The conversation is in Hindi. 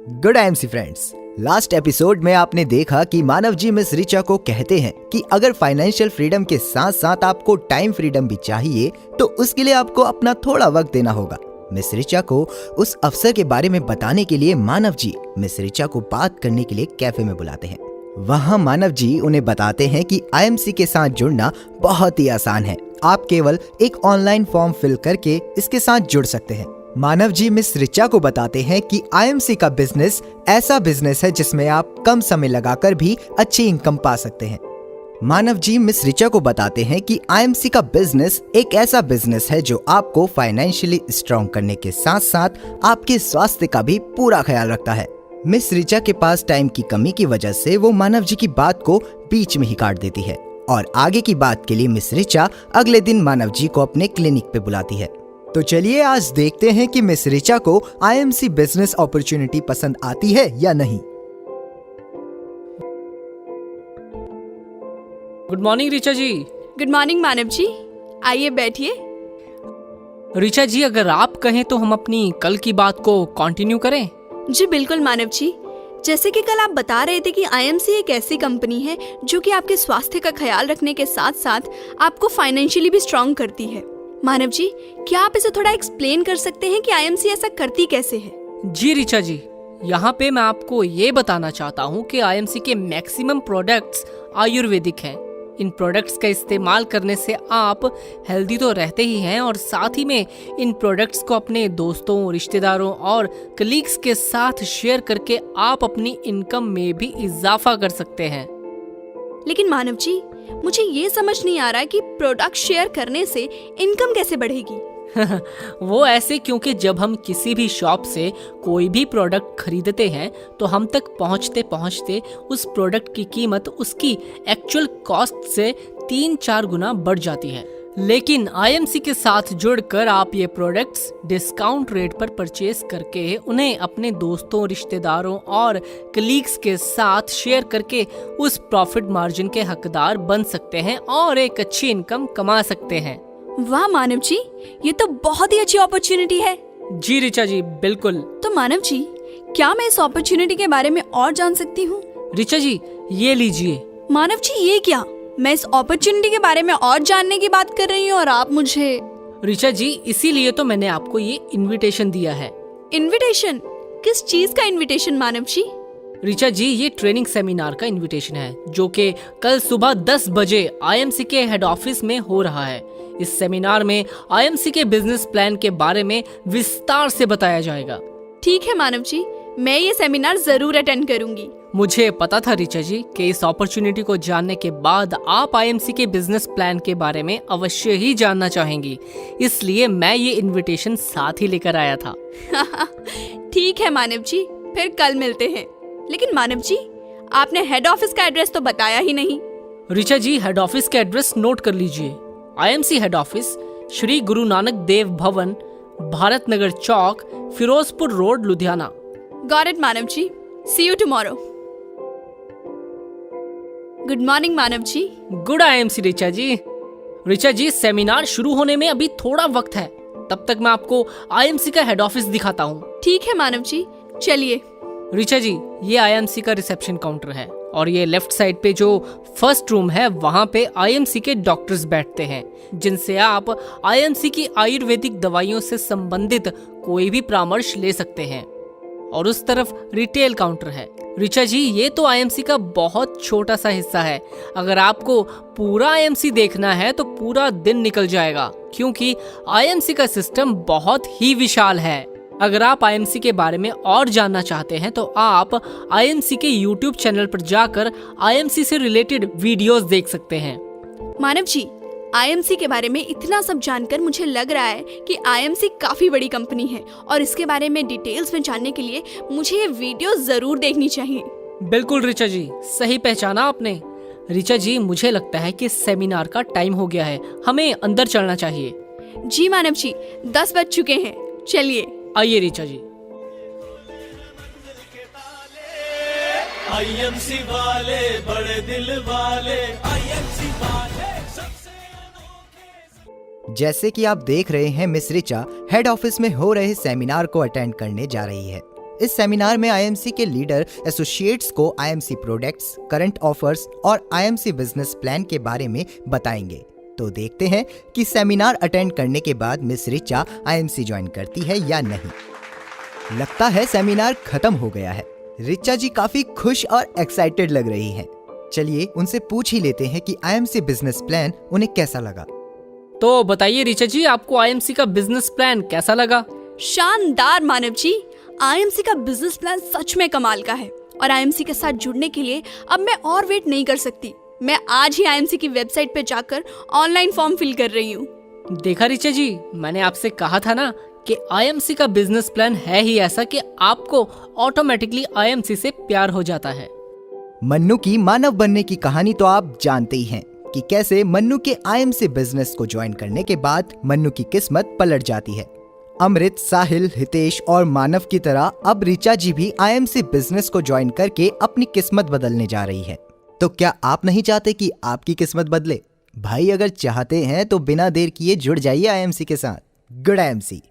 Good IMC friends, last episode में आपने देखा कि मानव जी मिस रिचा को कहते हैं कि अगर फाइनेंशियल फ्रीडम के साथ साथ आपको टाइम फ्रीडम भी चाहिए तो उसके लिए आपको अपना थोड़ा वक्त देना होगा। मिस रिचा को उस अवसर के बारे में बताने के लिए मानव जी मिस रिचा को बात करने के लिए कैफे में बुलाते हैं। वहाँ मानव जी उन्हें बताते हैं कि आईएमसी के साथ जुड़ना बहुत ही आसान है। आप केवल एक ऑनलाइन फॉर्म फिल करके इसके साथ जुड़ सकते हैं। मानव जी मिस रिचा को बताते हैं कि आईएमसी का बिजनेस ऐसा बिजनेस है जिसमें आप कम समय लगाकर भी अच्छी इनकम पा सकते हैं। मानव जी मिस रिचा को बताते हैं कि आईएमसी का बिजनेस एक ऐसा बिजनेस है जो आपको फाइनेंशियली स्ट्रॉन्ग करने के साथ साथ आपके स्वास्थ्य का भी पूरा ख्याल रखता है। मिस रिचा के पास टाइम की कमी की वजह से वो मानव जी की बात को बीच में ही काट देती है और आगे की बात के लिए मिस रिचा अगले दिन मानव जी को अपने क्लिनिक पे बुलाती है। तो चलिए आज देखते हैं कि मिस रिचा को आईएमसी बिजनेस अपॉर्चुनिटी पसंद आती है या नहीं। गुड मॉर्निंग रिचा जी। गुड मॉर्निंग मानव जी, आइए बैठिए। रिचा जी, अगर आप कहें तो हम अपनी कल की बात को कंटिन्यू करें। जी बिल्कुल मानव जी, जैसे कि कल आप बता रहे थे कि आईएमसी एक ऐसी कंपनी है जो कि आपके स्वास्थ्य का ख्याल रखने के साथ साथ आपको फाइनेंशियली भी स्ट्रॉन्ग करती है। मानव जी, क्या आप इसे थोड़ा एक्सप्लेन कर सकते हैं कि आईएमसी ऐसा करती कैसे है? जी रिचा जी, यहाँ पे मैं आपको ये बताना चाहता हूँ कि आईएमसी के मैक्सिमम प्रोडक्ट्स आयुर्वेदिक हैं। इन प्रोडक्ट्स का इस्तेमाल करने से आप हेल्दी तो रहते ही हैं और साथ ही में इन प्रोडक्ट्स को अपने दोस्तों, रिश्तेदारों और कलीग्स के साथ शेयर करके आप अपनी इनकम में भी इजाफा कर सकते हैं। लेकिन मानव जी, मुझे ये समझ नहीं आ रहा कि प्रोडक्ट शेयर करने से इनकम कैसे बढ़ेगी? वो ऐसे क्योंकि जब हम किसी भी शॉप से कोई भी प्रोडक्ट खरीदते हैं तो हम तक पहुंचते पहुंचते उस प्रोडक्ट की कीमत उसकी एक्चुअल कॉस्ट से 3-4 गुना बढ़ जाती है। लेकिन आईएमसी के साथ जुड़कर आप ये प्रोडक्ट्स डिस्काउंट रेट पर परचेज करके उन्हें अपने दोस्तों, रिश्तेदारों और कलीग्स के साथ शेयर करके उस प्रॉफिट मार्जिन के हकदार बन सकते हैं और एक अच्छी इनकम कमा सकते हैं। वाह मानव जी, ये तो बहुत ही अच्छी अपॉर्चुनिटी है। जी रिचा जी, बिल्कुल। तो मानव जी, क्या मैं इस अपॉर्चुनिटी के बारे में और जान सकती हूँ? रिचा जी, ये लीजिए। मानव जी, ये क्या? मैं इस अपॉर्चुनिटी के बारे में और जानने की बात कर रही हूँ और आप मुझे। रिचा जी, इसीलिए तो मैंने आपको ये इनविटेशन दिया है। इनविटेशन? किस चीज का इनविटेशन मानव जी? रिचा जी, ये ट्रेनिंग सेमिनार का इनविटेशन है जो कि कल सुबह 10 बजे आईएमसी के हेड ऑफिस में हो रहा है। इस सेमिनार में आईएमसी के बिजनेस प्लान के बारे में विस्तार से बताया जाएगा। ठीक है मानव जी, मैं ये सेमिनार जरूर अटेंड करूंगी। मुझे पता था रिचा जी कि इस अपॉर्चुनिटी को जानने के बाद आप आईएमसी के बिजनेस प्लान के बारे में अवश्य ही जानना चाहेंगी, इसलिए मैं ये इनविटेशन साथ ही लेकर आया था। ठीक है मानव जी, फिर कल मिलते हैं। लेकिन मानव जी, आपने हेड ऑफिस का एड्रेस तो बताया ही नहीं। रिचा जी, हेड ऑफिस का एड्रेस नोट कर लीजिए। IMC head office Shri Guru Nanak Dev Bhawan, Bharat Nagar Chowk, Firozpur road, Ludhiana. Got it Manav ji, see you tomorrow. Good morning Manav ji. Good IMC Richa ji. Richa ji, seminar शुरू होने में अभी थोड़ा वक्त है, तब तक मैं आपको आईएमसी का हेड ऑफिस दिखाता हूँ। ठीक है मानव जी, चलिए। रिचा जी, ये आईएमसी का रिसेप्शन काउंटर है और ये लेफ्ट साइड पे जो फर्स्ट रूम है वहाँ पे आईएमसी के डॉक्टर्स बैठते हैं जिनसे आप आईएमसी की आयुर्वेदिक दवाइयों से संबंधित कोई भी परामर्श ले सकते हैं। और उस तरफ रिटेल काउंटर है। रिचा जी, ये तो आईएमसी का बहुत छोटा सा हिस्सा है। अगर आपको पूरा आईएमसी देखना है तो पूरा दिन निकल जाएगा क्योंकि आईएमसी का सिस्टम बहुत ही विशाल है। अगर आप आईएमसी के बारे में और जानना चाहते हैं तो आप आईएमसी के YouTube चैनल पर जाकर आईएमसी से रिलेटेड वीडियोस देख सकते हैं। मानव जी, आईएमसी के बारे में इतना सब जानकर मुझे लग रहा है कि आईएमसी काफी बड़ी कंपनी है और इसके बारे में डिटेल्स में जानने के लिए मुझे ये वीडियो जरूर देखनी चाहिए। बिल्कुल रिचा जी, सही पहचाना आपने। रिचा जी, मुझे लगता है कि सेमिनार का टाइम हो गया है, हमें अंदर चलना चाहिए। जी मानव जी, 10 बज चुके हैं, चलिए। आइए रिचा जी। आईएमसी वाले बड़े दिल वाले, आईएमसी वाले सबसे अनोखे। जैसे कि आप देख रहे हैं, मिस रिचा हेड ऑफिस में हो रहे सेमिनार को अटेंड करने जा रही है। इस सेमिनार में आईएमसी के लीडर एसोसिएट्स को आईएमसी प्रोडक्ट्स, करंट ऑफर्स और आईएमसी बिजनेस प्लान के बारे में बताएंगे। तो देखते हैं कि सेमिनार अटेंड करने के बाद मिस रिचा आईएमसी ज्वाइन करती है या नहीं। लगता है सेमिनार खत्म हो गया है। रिचा जी काफी खुश और एक्साइटेड लग रही हैं। चलिए उनसे पूछ ही लेते हैं कि आईएमसी बिजनेस प्लान उन्हें कैसा लगा। तो बताइए रिचा जी, आपको आईएमसी का बिजनेस प्लान कैसा लगा? शानदार मानव जी, आईएमसी का बिजनेस प्लान सच में कमाल का है और आईएमसी के साथ जुड़ने के लिए अब मैं और वेट नहीं कर सकती। मैं आज ही आईएमसी की वेबसाइट पे जाकर ऑनलाइन फॉर्म फिल कर रही हूँ। देखा रिचा जी, मैंने आपसे कहा था ना कि आईएमसी का बिजनेस प्लान है ही ऐसा कि आपको ऑटोमेटिकली आईएमसी से प्यार हो जाता है। मन्नू की मानव बनने की कहानी तो आप जानते ही हैं कि कैसे मन्नू के आईएमसी बिजनेस को ज्वाइन करने के बाद मन्नू की किस्मत पलट जाती है। अमृत, साहिल, हितेश और मानव की तरह अब रिचा जी भी आईएमसी बिजनेस को ज्वाइन करके अपनी किस्मत बदलने जा रही है। तो क्या आप नहीं चाहते कि आपकी किस्मत बदले? भाई अगर चाहते हैं तो बिना देर किए जुड़ जाइए आईएमसी के साथ। Good IMC.